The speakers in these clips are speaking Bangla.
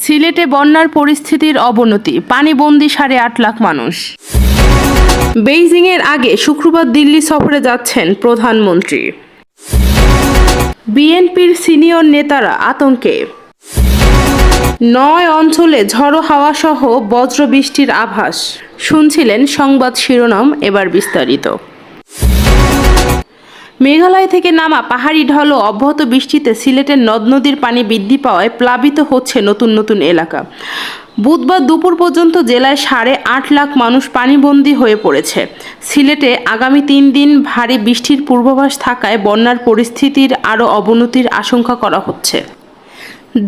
সিলেটে বন্যার পরিস্থিতির অবনতি, পানিবন্দী 8.5 লাখ মানুষ। বেইজিংয়ের আগে শুক্রবার দিল্লি সফরে যাচ্ছেন প্রধানমন্ত্রী। বিএনপির সিনিয়র নেতারা আতঙ্কে। 9 অঞ্চলে ঝড়ো হাওয়া সহ বজ্রবৃষ্টির আভাস। শুনছিলেন সংবাদ শিরোনাম, এবার বিস্তারিত। মেঘালয় থেকে নামা পাহাড়ি ঢল ও অব্যাহত বৃষ্টিতে সিলেটের নদ নদীর পানি বৃদ্ধি পাওয়ায় প্লাবিত হচ্ছে নতুন নতুন এলাকা। বুধবার দুপুর পর্যন্ত জেলায় 8.5 লাখ মানুষ পানিবন্দী হয়ে পড়েছে। সিলেটে আগামী 3 দিন ভারী বৃষ্টির পূর্বাভাস থাকায় বন্যার পরিস্থিতির আরও অবনতির আশঙ্কা করা হচ্ছে।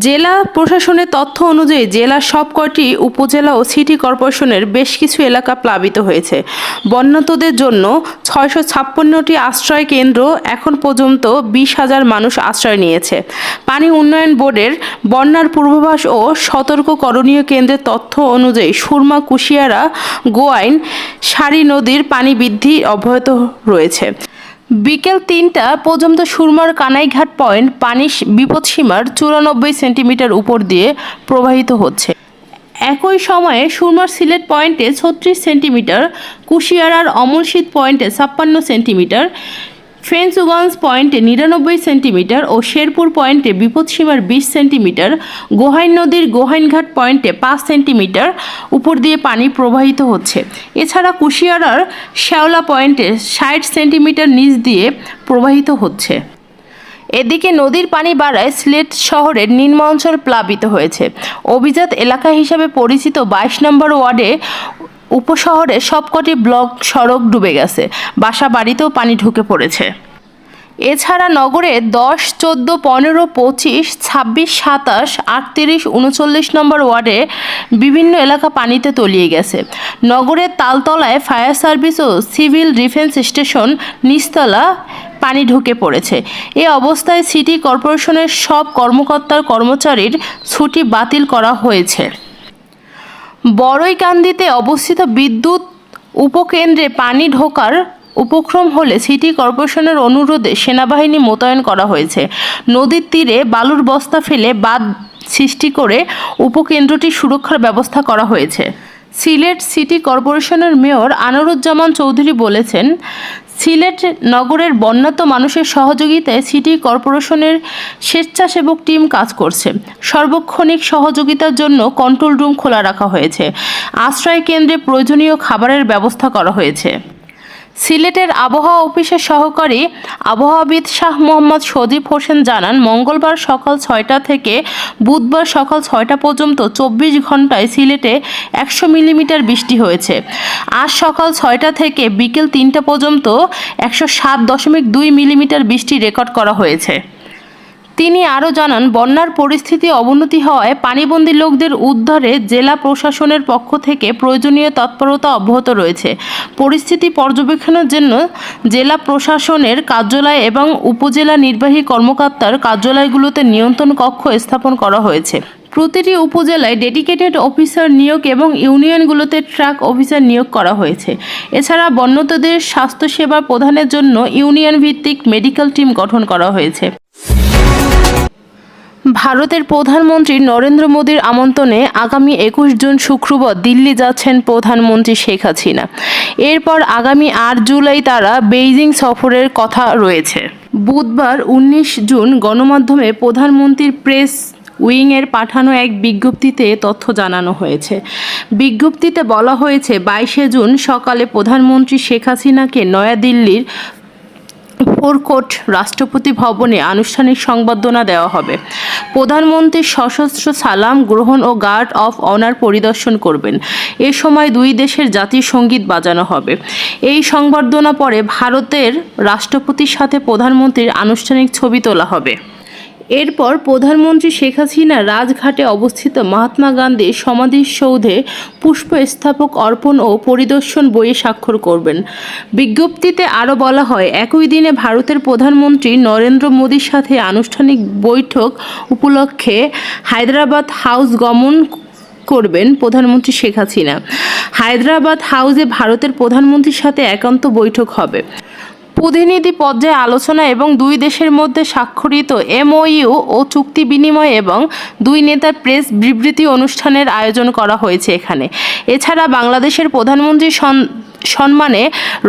জেলা প্রশাসনের তথ্য অনুযায়ী জেলার সবকটি উপজেলা ও সিটি কর্পোরেশনের বেশ কিছু এলাকা প্লাবিত হয়েছে। বন্যার্তদের জন্য 656টি আশ্রয় কেন্দ্র, এখন পর্যন্ত 20,000 মানুষ আশ্রয় নিয়েছে। পানি উন্নয়ন বোর্ডের বন্যার পূর্বাভাস ও সতর্ক করণীয় কেন্দ্রের তথ্য অনুযায়ী সুরমা, কুশিয়ারা, গোয়াইন, সারি নদীর পানি বৃদ্ধি অব্যাহত রয়েছে। বিকেল 3টা পর্যন্ত সুরমার কানাইঘাট পয়েন্ট পানি বিপদসীমার 94 সেন্টিমিটার উপর দিয়ে প্রবাহিত হচ্ছে। একই সময়ে সুরমার সিলেট পয়েন্টে 36 সেন্টিমিটার, কুশিয়ারার অমলশীত পয়েন্টে 56 সেন্টিমিটার, ফেঞ্চুগঞ্জ পয়েন্টে 99 সেন্টিমিটার ও শেরপুর পয়েন্টে বিপদসীমার 20 সেন্টিমিটার, গোহাইন নদীর গোহাইনঘাট পয়েন্টে 5 সেন্টিমিটার উপর দিয়ে পানি প্রবাহিত হচ্ছে। এছাড়া কুশিয়ারার শেওলা পয়েন্টে 60 সেন্টিমিটার নিচ দিয়ে প্রবাহিত হচ্ছে। এদিকে নদীর পানি বাড়ায় সিলেট শহরের নিম্নাঞ্চল প্লাবিত হয়েছে। অভিজাত এলাকা হিসাবে পরিচিত 22 নম্বর ওয়ার্ডে উপশহরে সবকটি ব্লক সড়ক ডুবে গেছে, বাসা বাড়িতেও পানি ঢুকে পড়েছে। এছাড়া নগরে 10, 14, 15, 25, 26, 27, 38, 39 নম্বর ওয়ার্ডে বিভিন্ন এলাকা পানিতে তলিয়ে গেছে। নগরের তালতলায় ফায়ার সার্ভিস ও সিভিল ডিফেন্স স্টেশন নিচতলা পানি ঢুকে পড়েছে। এ অবস্থায় সিটি কর্পোরেশনের সব কর্মচারীর ছুটি বাতিল করা হয়েছে। বড়ইকান্দিতে অবস্থিত বিদ্যুৎ উপকেন্দ্রে পানি ঢোকার উপক্রম হলে সিটি কর্পোরেশনের অনুরোধে সেনাবাহিনী মোতায়েন করা হয়েছে। নদীর তীরে বালুর বস্তা ফেলে বাঁধ সৃষ্টি করে উপকেন্দ্রটি সুরক্ষার ব্যবস্থা করা হয়েছে। সিলেট সিটি কর্পোরেশনের মেয়র আনোয়ারুজ্জামান চৌধুরী বলেছেন, সিলেট নগরের বন্যার্ত মানুষের সহযোগিতায় সিটি কর্পোরেশনের স্বেচ্ছাসেবক টিম কাজ করছে। সার্বক্ষণিক সহযোগিতার জন্য কন্ট্রোল রুম খোলা রাখা হয়েছে। আশ্রয় কেন্দ্রে প্রয়োজনীয় খাবারের ব্যবস্থা করা হয়েছে। সিলেটের আবহাওয়া অফিসের সহকারী আবহাওয়াবিদ শাহ মোহাম্মদ সজীব হোসেন জানান, মঙ্গলবার সকাল 6টা থেকে বুধবার সকাল 6টা পর্যন্ত 24 ঘন্টায় সিলেটে 100 মিলিমিটার বৃষ্টি হয়েছে। আজ সকাল 6টা থেকে বিকেল 3টা পর্যন্ত 107.2 মিলিমিটার বৃষ্টি রেকর্ড করা হয়েছে। তিনি আরও জানান, বন্যার পরিস্থিতি অবনতি হওয়ায় পানিবন্দী লোকদের উদ্ধারে জেলা প্রশাসনের পক্ষ থেকে প্রয়োজনীয় তৎপরতা অব্যাহত রয়েছে। পরিস্থিতি পর্যবেক্ষণের জন্য জেলা প্রশাসনের কার্যালয় এবং উপজেলা নির্বাহী কর্মকর্তার কার্যালয়গুলোতে নিয়ন্ত্রণ কক্ষ স্থাপন করা হয়েছে। প্রতিটি উপজেলায় ডেডিকেটেড অফিসার নিয়োগ এবং ইউনিয়নগুলোতে ট্রাক অফিসার নিয়োগ করা হয়েছে। এছাড়া বন্যার্তদের স্বাস্থ্যসেবা প্রদানের জন্য ইউনিয়ন ভিত্তিক মেডিকেল টিম গঠন করা হয়েছে। ভারতের প্রধানমন্ত্রী নরেন্দ্র মোদীর আমন্ত্রণে আগামী 21 জুন শুক্রবার দিল্লি যাচ্ছেন প্রধানমন্ত্রী শেখ হাসিনা। এরপর আগামী 8 জুলাই তারা বেইজিং সফরের কথা রয়েছে। বুধবার 19 জুন গণমাধ্যমে প্রধানমন্ত্রীর প্রেস উইংয়ের পাঠানো এক বিজ্ঞপ্তিতে তথ্য জানানো হয়েছে। বিজ্ঞপ্তিতে বলা হয়েছে, 22 জুন সকালে প্রধানমন্ত্রী শেখ হাসিনাকে নয়াদিল্লির ফোরকোর্ট রাষ্ট্রপতি ভবনে আনুষ্ঠানিক সংবর্ধনা দেওয়া হবে। প্রধানমন্ত্রী সশস্ত্র সালাম গ্রহণ ও গার্ড অফ অনার পরিদর্শন করবেন। এ সময় দুই দেশের জাতীয় সঙ্গীত বাজানো হবে। এই সংবর্ধনা পরে ভারতের রাষ্ট্রপতির সাথে প্রধানমন্ত্রীর আনুষ্ঠানিক ছবি তোলা হবে। এরপর প্রধানমন্ত্রী শেখ হাসিনা রাজঘাটে অবস্থিত মহাত্মা গান্ধীর সমাধিসৌধে পুষ্পস্তবক অর্পণ ও পরিদর্শন বইয়ে স্বাক্ষর করবেন। বিজ্ঞপ্তিতে আরও বলা হয়, একই দিনে ভারতের প্রধানমন্ত্রী নরেন্দ্র মোদীর সাথে আনুষ্ঠানিক বৈঠক উপলক্ষে হায়দ্রাবাদ হাউস গমন করবেন প্রধানমন্ত্রী শেখ হাসিনা। হায়দ্রাবাদ হাউসে ভারতের প্রধানমন্ত্রীর সাথে একান্ত বৈঠক হবে। প্রতিনিধি পর্যায়ে আলোচনা এবং দুই দেশের মধ্যে স্বাক্ষরিত এমওইউ ও চুক্তি বিনিময় এবং দুই নেতার প্রেস বিবৃতি অনুষ্ঠানের আয়োজন করা হয়েছে এখানে। এছাড়া বাংলাদেশের প্রধানমন্ত্রীর সম্মানে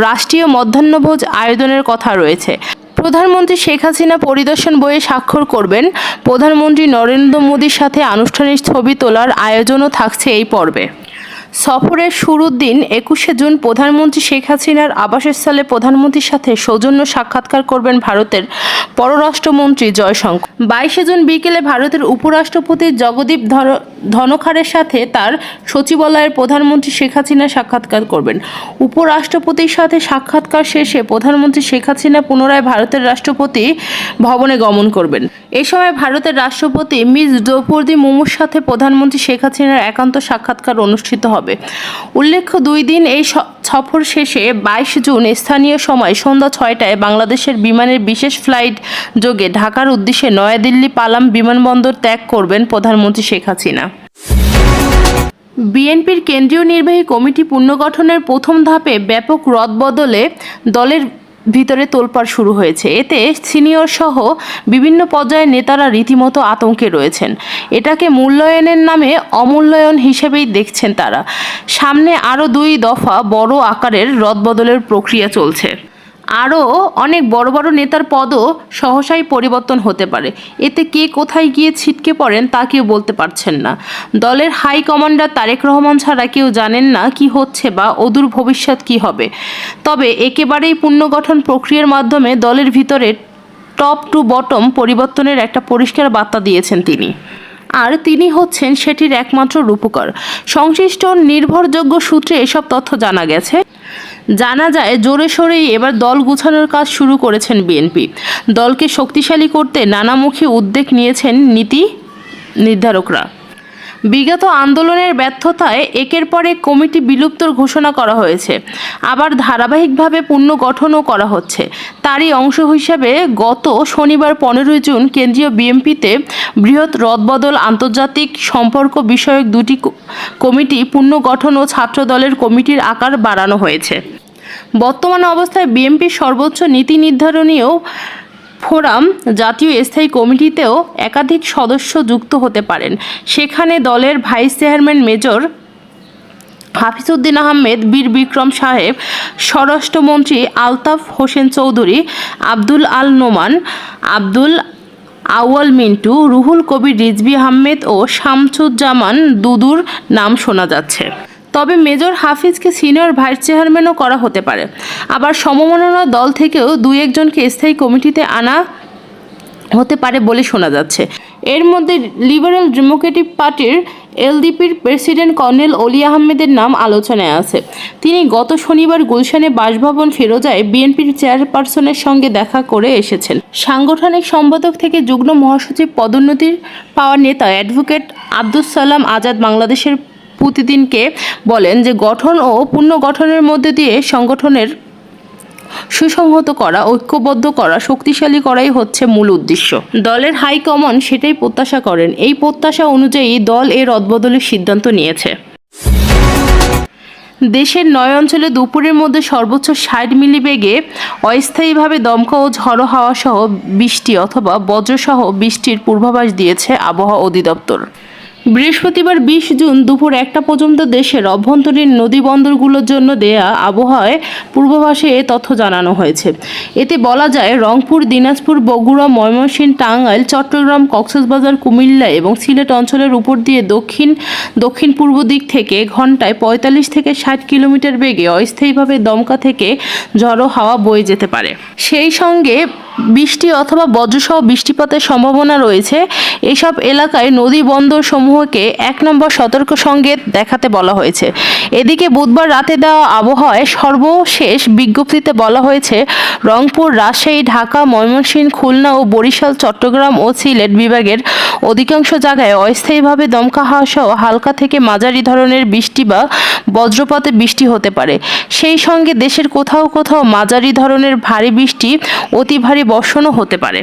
রাষ্ট্রীয় মধ্যাহ্নভোজ আয়োজনের কথা রয়েছে। প্রধানমন্ত্রী শেখ হাসিনা পরিদর্শন বইয়ে স্বাক্ষর করবেন। প্রধানমন্ত্রী নরেন্দ্র মোদীর সাথে আনুষ্ঠানিক ছবি তোলার আয়োজনও থাকছে এই পর্বে। সফরের শুরুর দিন 21শে জুন প্রধানমন্ত্রী শেখ হাসিনার আবাসস্থলে প্রধানমন্ত্রীর সাথে সৌজন্য সাক্ষাৎকার করবেন ভারতের পররাষ্ট্রমন্ত্রী জয়শঙ্কর। 22শে জুন বিকেলে ভারতের উপরাষ্ট্রপতি জগদীপ ধনখড়ের সাথে তার সচিবালয়ের প্রধানমন্ত্রী শেখ হাসিনা সাক্ষাৎকার করবেন। উপরাষ্ট্রপতির সাথে সাক্ষাৎকার শেষে প্রধানমন্ত্রী শেখ হাসিনা পুনরায় ভারতের রাষ্ট্রপতি ভবনে গমন করবেন। এ সময় ভারতের রাষ্ট্রপতি মিস দ্রৌপদী মুর্মুর সাথে প্রধানমন্ত্রী শেখ হাসিনার একান্ত সাক্ষাৎকার অনুষ্ঠিত হবে। উল্লেখ্য, 2 দিন এই সফর শেষে 22 জুন স্থানীয় সময় সন্ধ্যা 6টায় বাংলাদেশের বিমানের বিশেষ ফ্লাইট যোগে ঢাকার উদ্দেশ্যে নয়াদিল্লি পালাম বিমানবন্দর ত্যাগ করবেন প্রধানমন্ত্রী শেখ হাসিনা। বিএনপির কেন্দ্রীয় নির্বাহী কমিটি পুনর্গঠনের প্রথম ধাপে ব্যাপক রদবদলে দলের ভিতরে তোলপাড় শুরু হয়েছে। এতে সিনিয়র সহ বিভিন্ন পর্যায়ের নেতারা রীতিমতো আতঙ্কে রয়েছেন। এটাকে মূল্যায়নের নামে অমূল্যায়ন হিসেবেই দেখছেন তারা। সামনে আরও 2 দফা বড় আকারের রদবদলের প্রক্রিয়া চলছে। আরও অনেক বড় বড় নেতার পদও সহসাই পরিবর্তন হতে পারে। এতে কে কোথায় গিয়ে ছিটকে পড়েন তা কেউ বলতে পারছেন না। দলের হাই কমান্ডার তারেক রহমান ছাড়া কেউ জানেন না কি হচ্ছে বা অদূর ভবিষ্যৎ কি হবে। তবে একেবারেই পুনর্গঠন প্রক্রিয়ার মাধ্যমে দলের ভিতরে টপ টু বটম পরিবর্তনের একটা পরিষ্কার বার্তা দিয়েছেন তিনি। আর তিনি হচ্ছেন সেটির একমাত্র রূপকার। সংশ্লিষ্ট নির্ভরযোগ্য সূত্রে এসব তথ্য জানা গেছে। জানা যায় জোরে সোরেই এবার দল গুছানোর কাজ শুরু করেছেন বিএনপি। দলকে শক্তিশালী করতে নানামুখী উদ্যোগ নিয়েছেন নীতি নির্ধারকরা। বিগত আন্দোলনের ব্যর্থতায় একের পর এক কমিটি বিলুপ্তর ঘোষণা করা হয়েছে, আবার ধারাবাহিকভাবে পুনর্গঠনও করা হচ্ছে। তারই অংশ হিসেবে গত শনিবার 15 জুন কেন্দ্রীয় বিএনপিতে বৃহৎ রদবদল আন্তর্জাতিক সম্পর্ক বিষয়ক 2টি কমিটি পুনর্গঠন ও ছাত্রদলের কমিটির আকার বাড়ানো হয়েছে। বর্তমান অবস্থায় বিএনপির সর্বোচ্চ নীতি নির্ধারণীয় ফোরাম জাতীয় স্থায়ী কমিটিতেও একাধিক সদস্য যুক্ত হতে পারেন। সেখানে দলের vice chairman major Hafizuddin Ahmed, বীর বিক্রম সাহেব, স্বরাষ্ট্রমন্ত্রী আলতাফ হোসেন চৌধুরী, আব্দুল আল নোমান, আব্দুল আউয়াল মিন্টু, রুহুল কবির রিজভী আহমেদ ও শামসুজ্জামান দুদুর নাম শোনা যাচ্ছে। তবে মেজর হাফিজকে সিনিয়র ভাইস চেয়ারম্যানও করা হতে পারে। আবার সমমননা দল থেকেও 2-1 জনকে স্থায়ী কমিটিতে আনা হতে পারে বলে শোনা যাচ্ছে। এর মধ্যে লিবারেল ডেমোক্রেটিক পার্টির এলডিপির প্রেসিডেন্ট কর্নেল অলি আহমেদের নাম আলোচনায় আছে। তিনি গত শনিবার গুলশানে বাসভবন ফিরোজায় বিএনপির চেয়ারপারসনের সঙ্গে দেখা করে এসেছেন। সাংগঠনিক সম্পাদক থেকে যুগ্ম মহাসচিব পদোন্নতির পাওয়া নেতা অ্যাডভোকেট আব্দুস সালাম আজাদ বাংলাদেশের প্রতিদিনকে বলেন যে গঠন ও পুনর্গঠনের মধ্যে দিয়ে সংগঠনের সুসংহত করা, ঐক্যবদ্ধ করা, শক্তিশালী করাই হচ্ছে মূল উদ্দেশ্য। দলের হাইকমান্ড সেটাই প্রত্যাশা করেন। এই প্রত্যাশা অনুযায়ী দল এর রদবদলের সিদ্ধান্ত নিয়েছে। দেশের 9 অঞ্চলে দুপুরের মধ্যে সর্বোচ্চ 60 মিলি বেগে অস্থায়ীভাবে দমকা ও ঝড়ো হাওয়া সহ বৃষ্টি অথবা বজ্রসহ বৃষ্টির পূর্বাভাস দিয়েছে আবহাওয়া অধিদপ্তর। বৃহস্পতিবার 20 জুন দুপুর 1টা পর্যন্ত দেশের অভ্যন্তরীণ নদী বন্দরগুলোর জন্য দেয়া আবহাওয়ায় পূর্বাভাসে এ তথ্য জানানো হয়েছে। এতে বলা যায়, রংপুর, দিনাজপুর, বগুড়া, ময়মনসিংহ, টাঙ্গাইল, চট্টগ্রাম, কক্সবাজার, কুমিল্লা এবং সিলেট অঞ্চলের উপর দিয়ে দক্ষিণ পূর্ব দিক থেকে ঘন্টায় 45 থেকে 60 কিলোমিটার বেগে অস্থায়ীভাবে দমকা থেকে ঝড়ো হাওয়া বয়ে যেতে পারে। সেই সঙ্গে বৃষ্টি অথবা বজ্রসহ বৃষ্টিপাতের সম্ভাবনা রয়েছে। এসব এলাকায় নদী বন্দর সমূহকে 1 নম্বর সতর্ক সংকেত দেখাতে বলা হয়েছে। এদিকে বুধবার রাতে দেওয়া আবহাওয়ায় সর্বশেষ বিজ্ঞপ্তিতে বলা হয়েছে, রংপুর, রাজশাহী, ঢাকা, ময়মনসিংহ, খুলনা ও বরিশাল, চট্টগ্রাম ও সিলেট বিভাগের অধিকাংশ জায়গায় অস্থায়ীভাবে দমকা হাওয়া সহ হালকা থেকে মাঝারি ধরনের বৃষ্টি বা বজ্রপাতে বৃষ্টি হতে পারে। সেই সঙ্গে দেশের কোথাও কোথাও মাঝারি ধরনের ভারী বৃষ্টি, অতি ভারী বর্ষণও হতে পারে।